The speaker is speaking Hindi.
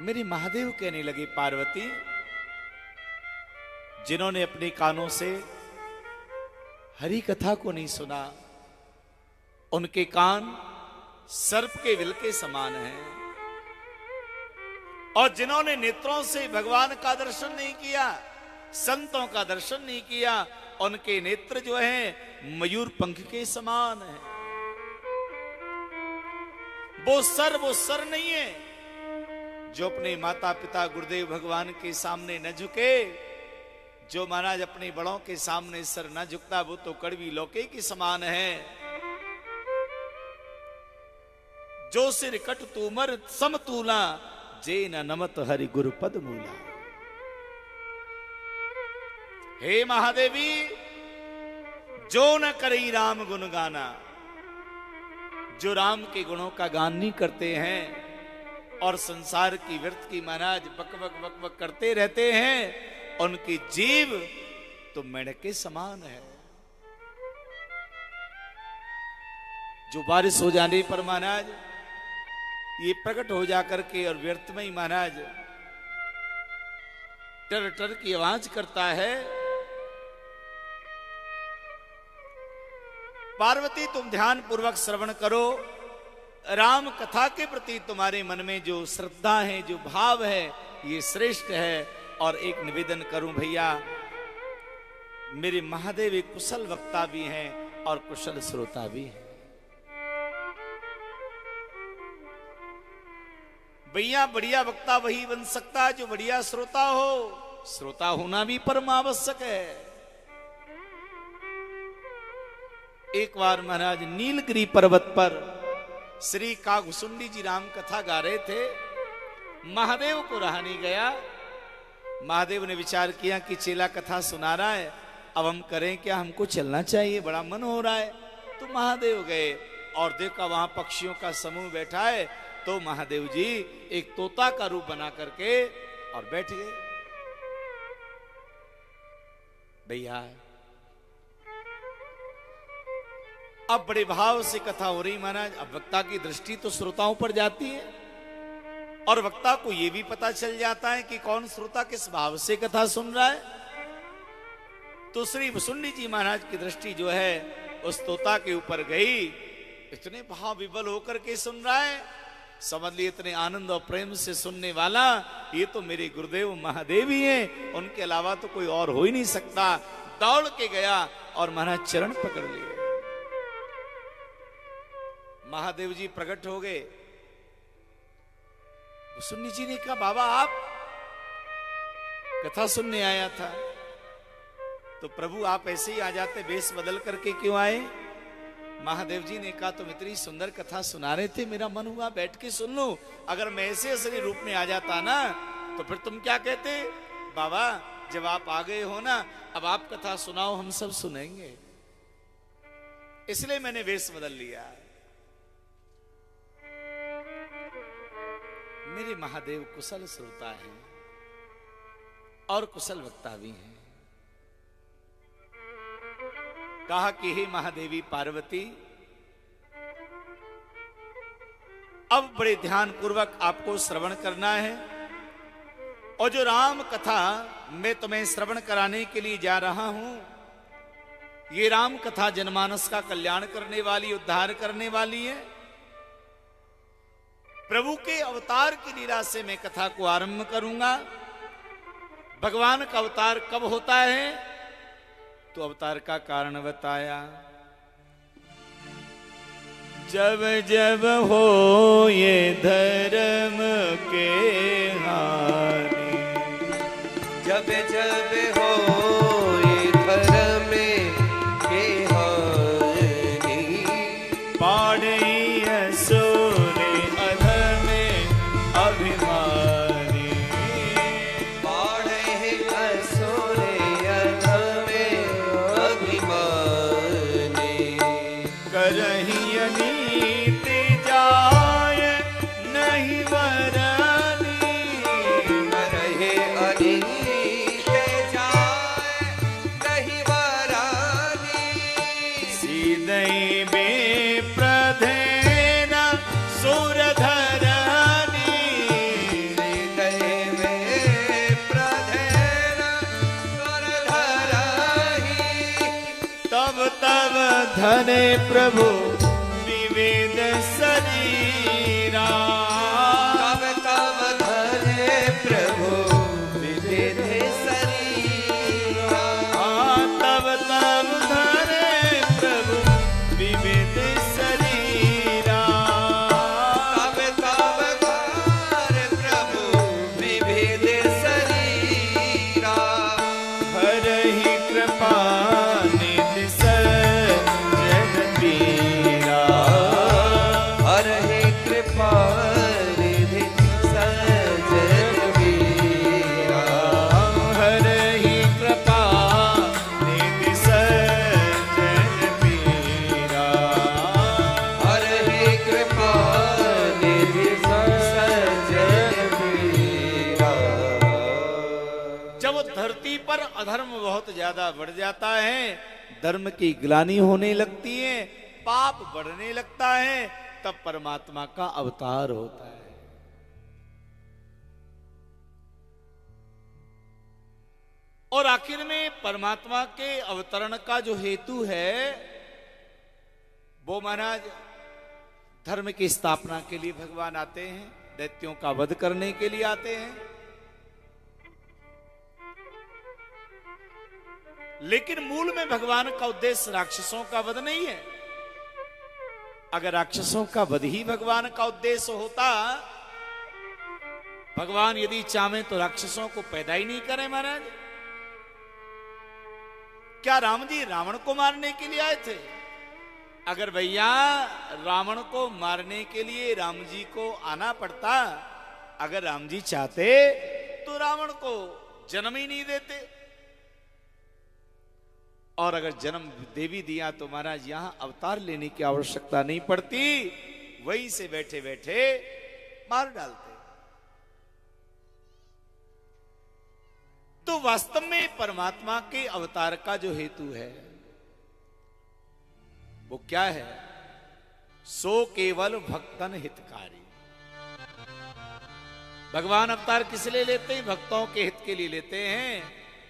मेरे महादेव कहने लगे, पार्वती, जिन्होंने अपने कानों से हरि कथा को नहीं सुना, उनके कान सर्प के विल के समान हैं। और जिन्होंने नेत्रों से भगवान का दर्शन नहीं किया, संतों का दर्शन नहीं किया, उनके नेत्र जो हैं मयूर पंख के समान हैं। वो सर नहीं है जो अपने माता पिता गुरुदेव भगवान के सामने न झुके। जो महाराज अपने बड़ों के सामने सर न झुकता, वो तो कड़वी लौके के समान है। जो सिर कट तूमर समतूला, जे न नमत हरि गुरु पद मूला। हे महादेवी, जो न करे राम गुण गाना, जो राम के गुणों का गान नहीं करते हैं और संसार की व्यर्थ की महाराज बक बक बक बक करते रहते हैं, उनकी जीव तो मेढक के समान है। जो बारिश हो जाने पर महाराज ये प्रकट हो जाकर के और व्यर्थ में ही महाराज टर टर की आवाज करता है। पार्वती, तुम ध्यान पूर्वक श्रवण करो। राम कथा के प्रति तुम्हारे मन में जो श्रद्धा है, जो भाव है, ये श्रेष्ठ है। और एक निवेदन करूं भैया, मेरे महादेव एक कुशल वक्ता भी हैं और कुशल श्रोता भी हैं। भैया, बढ़िया वक्ता वही बन सकता है जो बढ़िया श्रोता हो। श्रोता होना भी परम आवश्यक है। एक बार महाराज नीलगिरी पर्वत पर श्री कागभूषुंडी जी राम कथा गा रहे थे। महादेव को रहा नहीं गया। महादेव ने विचार किया कि चेला कथा सुना रहा है, अब हम करें क्या, हमको चलना चाहिए, बड़ा मन हो रहा है। तो महादेव गए और देखा वहां पक्षियों का समूह बैठा है। तो महादेव जी एक तोता का रूप बना करके और बैठ गए। भैया, अब बड़े भाव से कथा हो रही महाराज। अब वक्ता की दृष्टि तो श्रोताओं पर जाती है और वक्ता को यह भी पता चल जाता है कि कौन श्रोता किस भाव से कथा सुन रहा है। तो श्री भूषुंडी जी महाराज की दृष्टि जो है उस तोता के ऊपर गई। इतने भाव विवल होकर के सुन रहा है, समझ लिए इतने आनंद और प्रेम से सुनने वाला ये तो मेरे गुरुदेव महादेव ही हैं, उनके अलावा तो कोई और हो ही नहीं सकता। दौड़ के गया और महाराज चरण पकड़ लिए। महादेव जी प्रकट हो गए। भूषुंडी जी ने कहा, बाबा आप कथा सुनने आया था। तो प्रभु आप ऐसे ही आ जाते, वेश बदल करके क्यों आए? महादेव जी ने कहा, तुम इतनी सुंदर कथा सुना रहे थे, मेरा मन हुआ बैठ के सुन लूं। अगर मैं ऐसे असली रूप में आ जाता ना तो फिर तुम क्या कहते? बाबा जब आप आ गए हो ना, अब आप कथा सुनाओ, हम सब सुनेंगे। इसलिए मैंने वेश बदल लिया। मेरे महादेव कुशल श्रोता हैं और कुशल वक्ता भी हैं। कहा कि हे महादेवी पार्वती, अब बड़े ध्यान पूर्वक आपको श्रवण करना है। और जो राम कथा मैं तुम्हें श्रवण कराने के लिए जा रहा हूं, ये राम कथा जनमानस का कल्याण करने वाली, उद्धार करने वाली है। प्रभु के अवतार की लीला से मैं कथा को आरंभ करूंगा। भगवान का अवतार कब होता है? तो अवतार का कारण बताया। जब जब हो ये धर्म के हानि, जब जब हो ये धर्म के हानि, पाड़े असुरे अधम अभिमानी, पाड़े असुरे अधम अभिमानी, करही नीति जाय नहीं वरानी, करहे अनीत जाय नहीं वरानी, सीधई में प्रधेन धरे प्रभु विविध शरीरा। तब तब धरे प्रभु विविध शरीरा। तब तब धरे प्रभु विविध शरीरा। तब तब धरे प्रभु विविध शरीरा। हरहि कृपा निधि सज्जन पीरा। हरहि कृपा निधि सज्जन पीरा। हरहि कृपा निधि सज्जन पीरा। हरहि कृपा निधि सज्जन पीरा। जब धरती पर अधर्म बहुत ज्यादा बढ़ जाता है, धर्म की ग्लानि होने लगती है, पाप बढ़ने लगता है, तब परमात्मा का अवतार होता है। और आखिर में परमात्मा के अवतरण का जो हेतु है वो महाराज धर्म की स्थापना के लिए भगवान आते हैं, दैत्यों का वध करने के लिए आते हैं। लेकिन मूल में भगवान का उद्देश्य राक्षसों का वध नहीं है। अगर राक्षसों का वध ही भगवान का उद्देश्य होता, भगवान यदि चाहें तो राक्षसों को पैदा ही नहीं करें महाराज। क्या राम जी रावण को मारने के लिए आए थे? अगर भैया रावण को मारने के लिए राम जी को आना पड़ता, अगर राम जी चाहते तो रावण को जन्म ही नहीं देते। और अगर जन्म देवी दिया तो महाराज यहां अवतार लेने की आवश्यकता नहीं पड़ती, वहीं से बैठे बैठे मार डालते। तो वास्तव में परमात्मा के अवतार का जो हेतु है वो क्या है? सो केवल भक्तन हितकारी। भगवान अवतार किस लिए लेते हैं? भक्तों के हित के लिए लेते हैं।